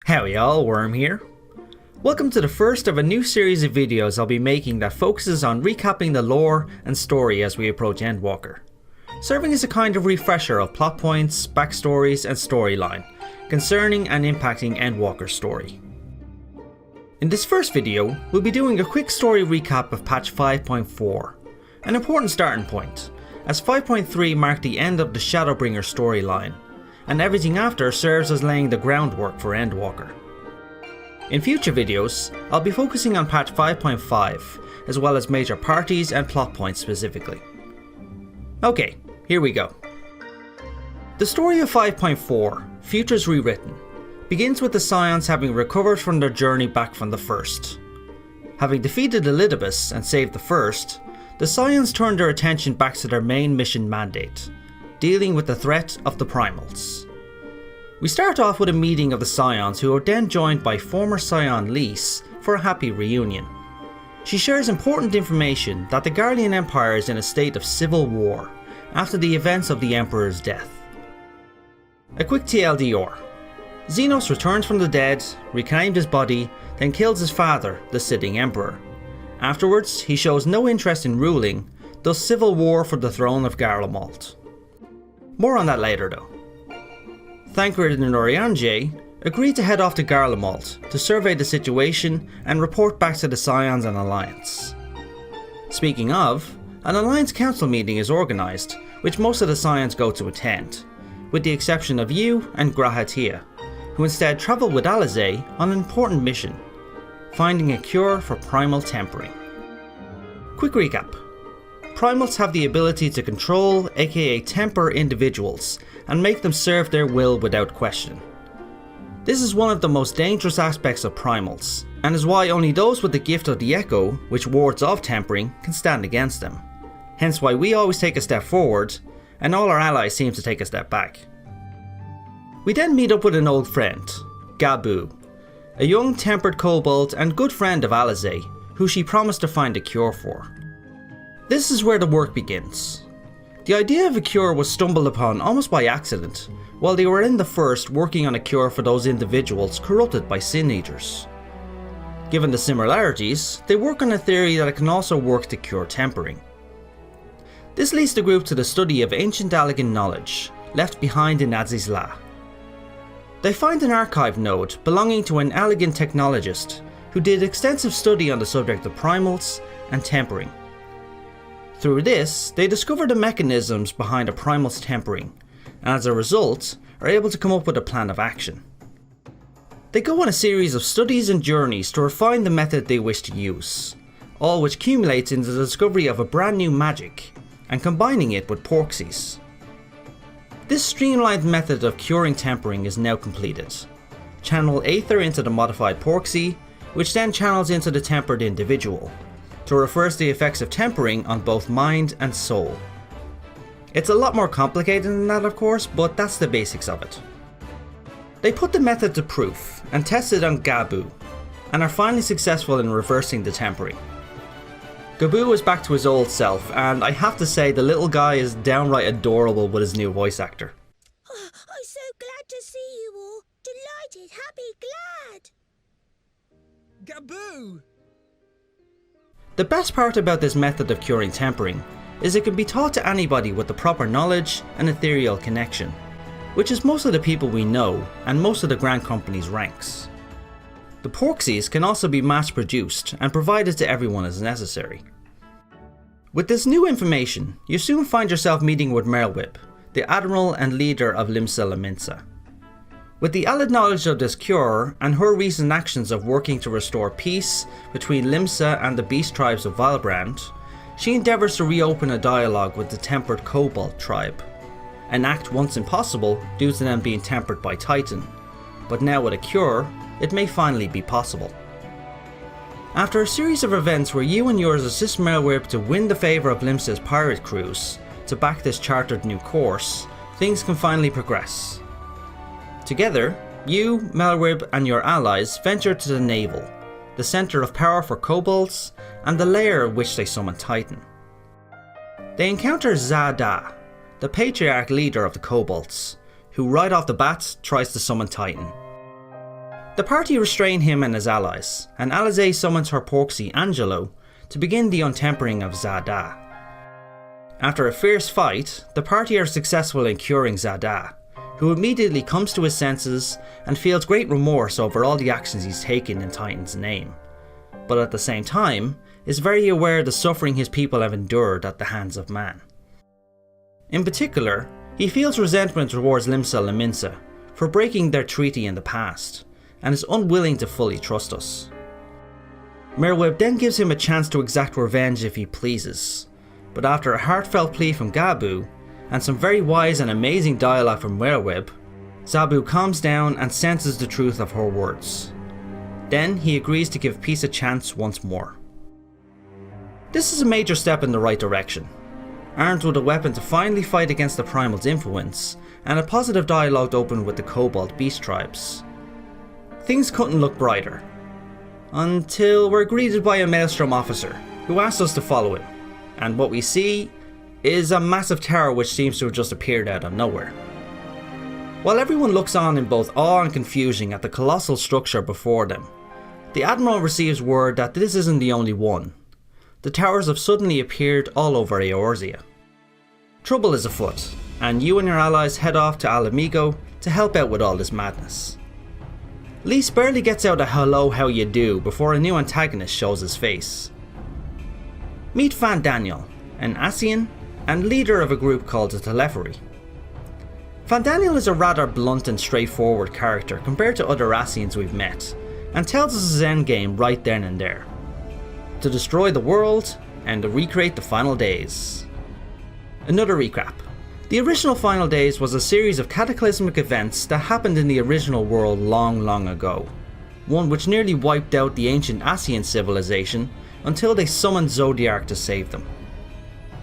Howdy y'all, Wyrm here. Welcome to the first of a new series of videos I'll be making that focuses on recapping the lore and story as we approach Endwalker, serving as a kind of refresher of plot points, backstories and storyline concerning and impacting Endwalker's story. In this first video, we'll be doing a quick story recap of patch 5.4, an important starting point, as 5.3 marked the end of the Shadowbringer storyline, and everything after serves as laying the groundwork for Endwalker. In future videos, I'll be focusing on patch 5.5, as well as major parties and plot points specifically. Okay, here we go. The story of 5.4, Futures Rewritten, begins with the Scions having recovered from their journey back from the First. Having defeated Elidibus and saved the First, the Scions turned their attention back to their main mission mandate, dealing with the threat of the Primals. We start off with a meeting of the Scions, who are then joined by former Scion Lise for a happy reunion. She shares important information that the Garlean Empire is in a state of civil war after the events of the Emperor's death. A quick TLDR. Zenos returns from the dead, reclaimed his body, then kills his father, the sitting Emperor. Afterwards, he shows no interest in ruling, thus civil war for the throne of Garlemald. More on that later though. Thancred and Oriange agreed to head off to Garlemald to survey the situation and report back to the Scions and Alliance. Speaking of, an Alliance Council meeting is organised, which most of the Scions go to attend, with the exception of Yu and Grahatia, who instead travel with Alisaie on an important mission, finding a cure for primal tempering. Quick recap. Primals have the ability to control, aka temper, individuals and make them serve their will without question. This is one of the most dangerous aspects of primals, and is why only those with the gift of the Echo, which wards off tempering, can stand against them. Hence why we always take a step forward, and all our allies seem to take a step back. We then meet up with an old friend, Gabu, a young tempered kobold and good friend of Alisaie, who she promised to find a cure for. This is where the work begins. The idea of a cure was stumbled upon almost by accident, while they were in the First working on a cure for those individuals corrupted by Sin Eaters. Given the similarities, they work on a theory that it can also work to cure tempering. This leads the group to the study of ancient Allagan knowledge, left behind in Azizla. They find an archive node belonging to an Allagan technologist who did extensive study on the subject of primals and tempering. Through this, they discover the mechanisms behind a primal's tempering, and as a result, are able to come up with a plan of action. They go on a series of studies and journeys to refine the method they wish to use, all which accumulates into the discovery of a brand new magic, and combining it with porxies. This streamlined method of curing tempering is now completed. Channel Aether into the modified porxie, which then channels into the tempered individual, to reverse the effects of tempering on both mind and soul. It's a lot more complicated than that of course, but that's the basics of it. They put the method to proof and test it on Gabu, and are finally successful in reversing the tempering. Gabu is back to his old self, and I have to say the little guy is downright adorable with his new voice actor. Oh, I'm so glad to see you all. Delighted, happy, glad. Gabu! The best part about this method of curing tempering is it can be taught to anybody with the proper knowledge and ethereal connection, which is most of the people we know and most of the Grand Company's ranks. The porxies can also be mass produced and provided to everyone as necessary. With this new information, you soon find yourself meeting with Merlwyb, the Admiral and leader of Limsa Lominsa. With the added knowledge of this cure and her recent actions of working to restore peace between Limsa and the beast tribes of Valbrand, she endeavours to reopen a dialogue with the tempered Cobalt tribe, an act once impossible due to them being tempered by Titan, but now with a cure, it may finally be possible. After a series of events where you and yours assist Merlwyb to win the favour of Limsa's pirate crews to back this chartered new course, things can finally progress. Together, you, Merlwyb and your allies venture to the Navel, the centre of power for Cobalts and the lair of which they summon Titan. They encounter Zada, the patriarch leader of the Cobalts, who right off the bat tries to summon Titan. The party restrain him and his allies, and Alisaie summons her proxy Angelo to begin the untempering of Zada. After a fierce fight, the party are successful in curing Zada, who immediately comes to his senses and feels great remorse over all the actions he's taken in Titan's name, but at the same time is very aware of the suffering his people have endured at the hands of man. In particular, he feels resentment towards Limsa Lominsa for breaking their treaty in the past, and is unwilling to fully trust us. Merweb then gives him a chance to exact revenge if he pleases, but after a heartfelt plea from Gabu, and some very wise and amazing dialogue from Merweb, Zabu calms down and senses the truth of her words. Then he agrees to give peace a chance once more. This is a major step in the right direction. Armed with a weapon to finally fight against the Primal's influence, and a positive dialogue opened with the Cobalt beast tribes, things couldn't look brighter. Until we're greeted by a Maelstrom officer, who asks us to follow him, and what we see is a massive tower which seems to have just appeared out of nowhere. While everyone looks on in both awe and confusion at the colossal structure before them, the Admiral receives word that this isn't the only one. The towers have suddenly appeared all over Eorzea. Trouble is afoot, and you and your allies head off to Al Amigo to help out with all this madness. Lys barely gets out a hello how you do before a new antagonist shows his face. Meet Fandaniel, an Ascian and leader of a group called the Telephory. Fandaniel is a rather blunt and straightforward character compared to other Ascians we've met, and tells us his endgame right then and there: to destroy the world and to recreate the final days. Another recap. The original Final Days was a series of cataclysmic events that happened in the original world long ago, one which nearly wiped out the ancient Ascian civilization until they summoned Zodiark to save them.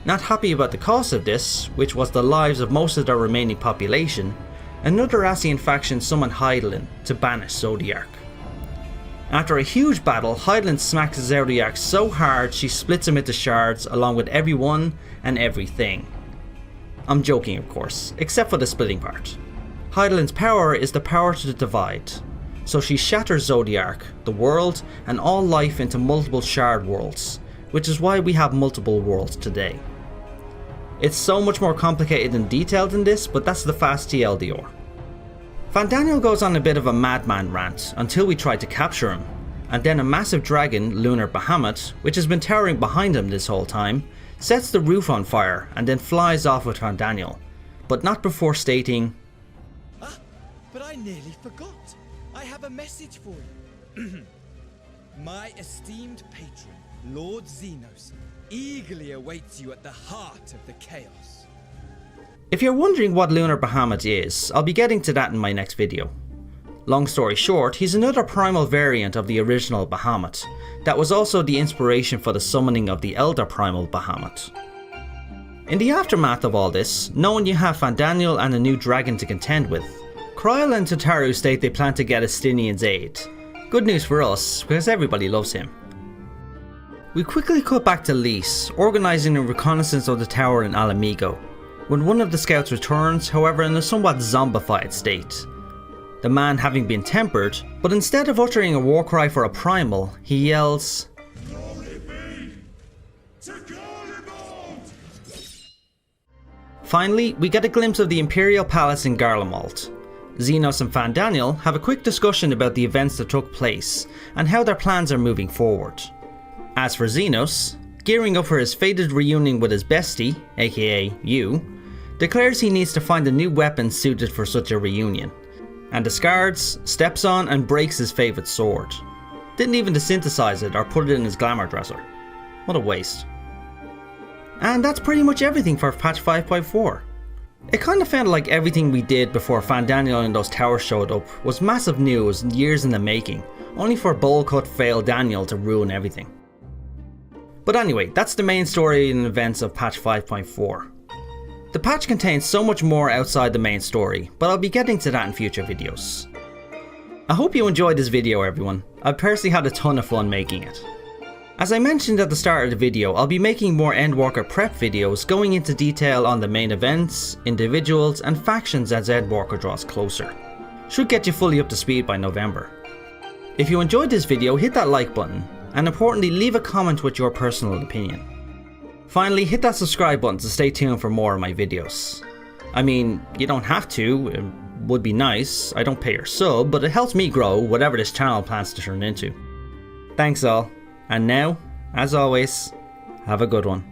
Not happy about the cost of this, which was the lives of most of their remaining population, another Ascian faction summoned Hydaelyn to banish Zodiark. After a huge battle, Hydaelyn smacks Zodiark so hard she splits him into shards along with everyone and everything. I'm joking, of course, except for the splitting part. Hydaelyn's power is the power to divide, so she shatters Zodiark, the world, and all life into multiple shard worlds, which is why we have multiple worlds today. It's so much more complicated and detailed than this, but that's the fast TLDR. Fandaniel goes on a bit of a madman rant until we try to capture him, and then a massive dragon, Lunar Bahamut, which has been towering behind him this whole time, sets the roof on fire and then flies off with Fandaniel, but not before stating, but I nearly forgot. I have a message for you. My esteemed patron, Lord Zenos, eagerly awaits you at the heart of the chaos. If you're wondering what Lunar Bahamut is, I'll be getting to that in my next video. Long story short, he's another primal variant of the original Bahamut, that was also the inspiration for the summoning of the Elder Primal Bahamut. In the aftermath of all this, knowing you have Fandaniel and a new dragon to contend with, Kryl and Tataru state they plan to get Estinian's aid. Good news for us, because everybody loves him. We quickly cut back to Lys, organising a reconnaissance of the tower in Al Amigo, when one of the scouts returns, however in a somewhat zombified state. The man having been tempered, but instead of uttering a war cry for a primal, he yells, Finally, we get a glimpse of the Imperial Palace in Garlemald. Zenos and Fandaniel have a quick discussion about the events that took place, and how their plans are moving forward. As for Zenos, gearing up for his fated reunion with his bestie, aka you, declares he needs to find a new weapon suited for such a reunion, and discards, steps on and breaks his favourite sword. Didn't even desynthesize it or put it in his glamour dresser. What a waste. And that's pretty much everything for patch 5.4. It kind of felt like everything we did before Fandaniel and those towers showed up was massive news and years in the making, only for bowl cut fail Daniel to ruin everything. But anyway, that's the main story and events of patch 5.4. The patch contains so much more outside the main story, but I'll be getting to that in future videos. I hope you enjoyed this video, everyone. I personally had a ton of fun making it. As I mentioned at the start of the video, I'll be making more Endwalker prep videos going into detail on the main events, individuals and factions as Endwalker draws closer. Should get you fully up to speed by November. If you enjoyed this video, hit that like button, and importantly, leave a comment with your personal opinion. Finally, hit that subscribe button to stay tuned for more of my videos. I mean, you don't have to, it would be nice, I don't pay your sub, but it helps me grow whatever this channel plans to turn into. Thanks all, and now, as always, have a good one.